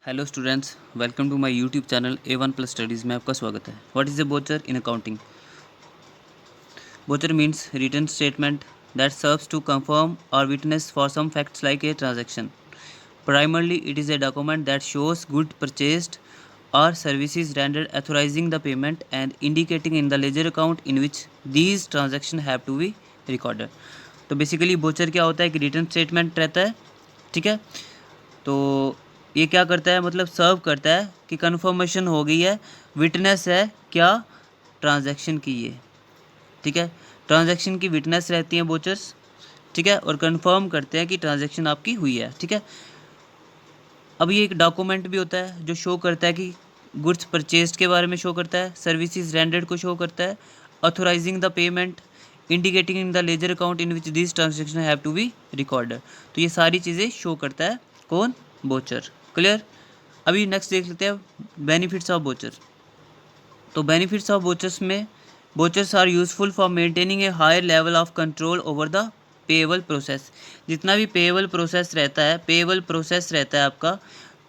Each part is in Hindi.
Hello students, welcome to my YouTube channel A1 plus studies में आपका स्वागत है। What is a voucher in accounting? Voucher means written statement that serves to confirm और witness for some facts like a transaction. Primarily, it is a document that shows goods purchased or services rendered, authorizing the payment and indicating in the ledger account in which these transactions have to be recorded. तो बेसिकली बोचर क्या होता है? कि रिटर्न स्टेटमेंट रहता है, ठीक है। तो ये क्या करता है, मतलब सर्व करता है कि कन्फर्मेशन हो गई है, विटनेस है क्या ट्रांजैक्शन की है, ठीक है। ट्रांजैक्शन की विटनेस रहती है बोचर्स, ठीक है, और कंफर्म करते हैं कि ट्रांजैक्शन आपकी हुई है, ठीक है। अब ये एक डॉक्यूमेंट भी होता है जो शो करता है कि गुड्स परचेस्ड के बारे में शो करता है, सर्विसेज रेंडर्ड को शो करता है, authorising the payment, indicating in the ledger account in which this transaction have to be recorded. तो ये सारी चीज़ें शो करता है कौन? बोचर। क्लियर? अभी नेक्स्ट देख लेते हैं बेनिफिट्स ऑफ बोचर। तो बेनिफिट्स ऑफ बोचर्स में, vouchers are useful for maintaining a higher level of control over the payable process. जितना भी पेएबल प्रोसेस रहता है आपका,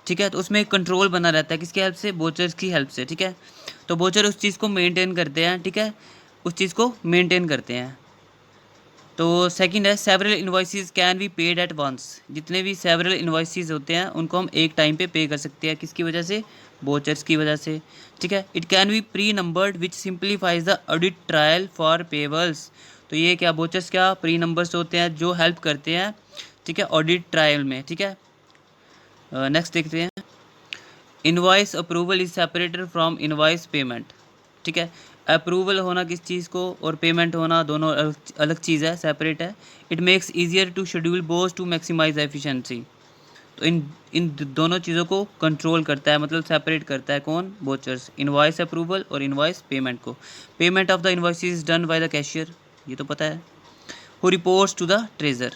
ठीक है, तो उसमें एक कंट्रोल बना रहता है। किसकी हेल्प से? बोचर्स की हेल्प से, ठीक है। तो बोचर उस चीज़ को मेंटेन करते हैं, ठीक है, उस चीज़ को मेंटेन करते हैं। तो सेकंड है several invoices can be paid at once. जितने भी सेवरल इन्वॉइसेस होते हैं उनको हम एक टाइम पे पे कर सकते हैं। किसकी वजह से? बोचर्स की वजह से, ठीक है। It can be pre numbered which simplifies the audit trial for payables. तो ये क्या बोचर्स क्या प्री नंबर्स होते हैं जो हेल्प करते हैं, ठीक है, ऑडिट ट्रायल में, ठीक है। नेक्स्ट देखते हैं invoice approval is separated from invoice payment, ठीक है। अप्रूवल होना किस चीज़ को और पेमेंट होना दोनों अलग अलग चीज़ है, सेपरेट है। It makes easier to schedule both to maximise efficiency. तो इन दोनों चीज़ों को कंट्रोल करता है, मतलब सेपरेट करता है कौन? बोचर्स। इनवॉइस अप्रूवल और इनवॉइस पेमेंट को। Payment of the invoice is done by the cashier, ये तो पता है, who reports to the treasurer.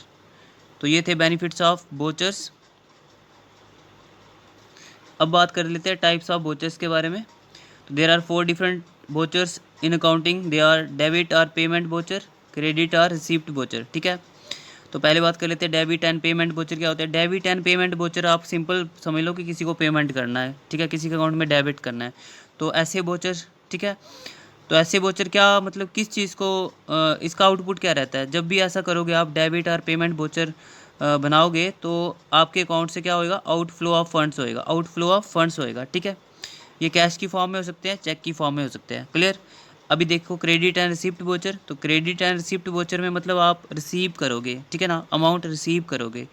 तो ये थे बेनिफिट्स ऑफ बोचर्स। अब बात कर लेते हैं टाइप्स ऑफ बोचर्स के बारे में। तो there are 4 different vouchers in accounting. They are debit और पेमेंट बोचर, क्रेडिट और रिसीप्ट बोचर, ठीक है। तो पहले बात कर लेते हैं डेबिट एंड पेमेंट बोचर क्या होता है। डेबिट एंड पेमेंट बोचर आप सिंपल समझ लो कि किसी को पेमेंट करना है, ठीक है, किसी के अकाउंट में डेबिट करना है, तो ऐसे बोचर, ठीक है। तो ऐसे बोचर क्या मतलब किस चीज़ को इसका आउटपुट क्या रहता है? जब भी ऐसा करोगे आप डेबिट और पेमेंट बोचर बनाओगे तो आपके अकाउंट से क्या होएगा? आउटफ्लो ऑफ फंड्स होएगा, आउटफ्लो ऑफ फंड्स होएगा, ठीक है। ये कैश की फॉर्म में हो सकते हैं, चेक की फॉर्म में हो सकते हैं। क्लियर? अभी देखो क्रेडिट एंड रिसिप्ट वोचर। तो क्रेडिट एंड रिसिप्ट वोचर में मतलब आप रिसीव करोगे, ठीक है ना, अमाउंट रिसीव करोगे।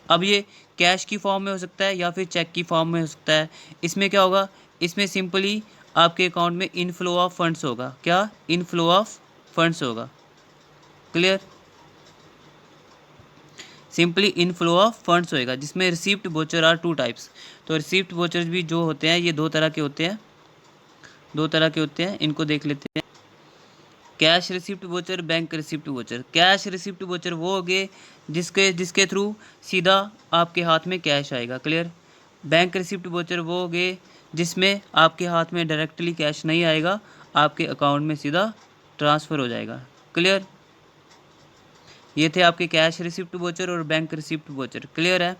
अब ये कैश की फॉर्म में हो सकता है या फिर चेक की फॉर्म में हो सकता है। इसमें क्या होगा? इसमें सिंपली आपके अकाउंट में इनफ्लो ऑफ फंड्स होगा। क्या? इनफ्लो ऑफ फंड्स होगा। Clear? Simply inflow of funds होएगा, जिसमें रिसिप्ट वोचर आर 2 टाइप्स। तो रिसिप्ट वोचर भी जो होते हैं ये दो तरह के होते हैं, इनको देख लेते हैं। Cash receipt voucher, bank receipt voucher. Cash receipt voucher वो हो गए जिसके जिसके थ्रू सीधा आपके हाथ में कैश आएगा। क्लियर? बैंक रिसिप्ट वोचर वो हो गए जिसमें आपके हाथ में डायरेक्टली कैश नहीं आएगा, आपके अकाउंट में सीधा ट्रांसफ़र हो जाएगा। क्लियर? ये थे आपके कैश रिसिप्ट वोचर और बैंक रिसिप्ट वोचर। क्लियर है?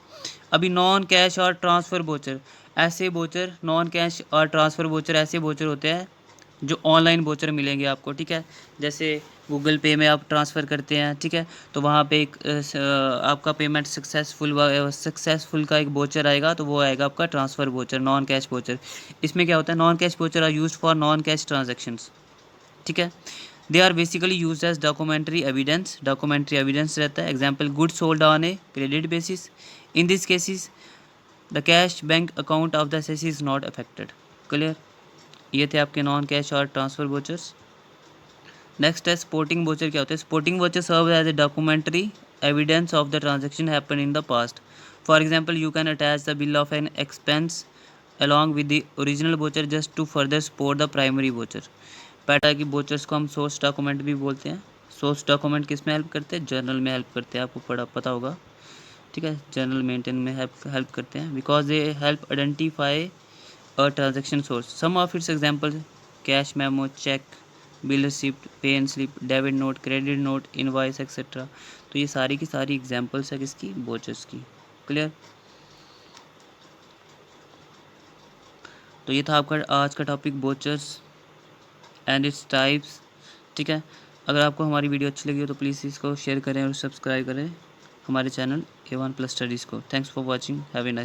अभी नॉन कैश और ट्रांसफ़र वोचर। ऐसे वोचर, नॉन कैश और ट्रांसफ़र वोचर ऐसे वोचर होते हैं जो ऑनलाइन वोचर मिलेंगे आपको, ठीक है। जैसे गूगल पे में आप ट्रांसफ़र करते हैं, ठीक है, तो वहाँ पे एक आपका पेमेंट सक्सेसफुल का एक वोचर आएगा, तो वो आएगा आपका transfer voucher, non cash voucher. इसमें क्या होता है? Non cash voucher are use for non cash transactions, ठीक है। They are basically use as documentary evidence. Documentary evidence रहता है। Example good sold on a credit basis. In this cases the cash bank account of the cess is not affected. Clear? ये थे आपके नॉन कैश और ट्रांसफ़र वोचर्स। नेक्स्ट है स्पोर्टिंग वोचर। क्या होता है? Supporting voucher serve as a documentary evidence of the transaction happen in the past. For example you can attach the bill of an expense along with the original voucher just to further support the primary voucher। पता है कि वोचर्स को हम सोर्स डॉक्यूमेंट भी बोलते हैं। सोर्स डॉक्यूमेंट किस में हेल्प करते हैं? जर्नल में हेल्प करते हैं, आपको पता होगा, ठीक है। जर्नल मेंटेन में हेल्प करते हैं because they help identify a transaction source. Some of its example cash memo, cheque, bill receipt, pay and slip, debit note, credit note, invoice etcetera. तो ये सारी की सारी एग्जाम्पल्स है किसकी? वोचर्स की। क्लियर? तो ये था आपका आज का topic vouchers and its types. ठीक है, अगर आपको हमारी वीडियो अच्छी लगी हो तो प्लीज़ इसको शेयर करें और सब्सक्राइब करें हमारे चैनल A1+ स्टडीज़ को। Thanks for watching, have a nice.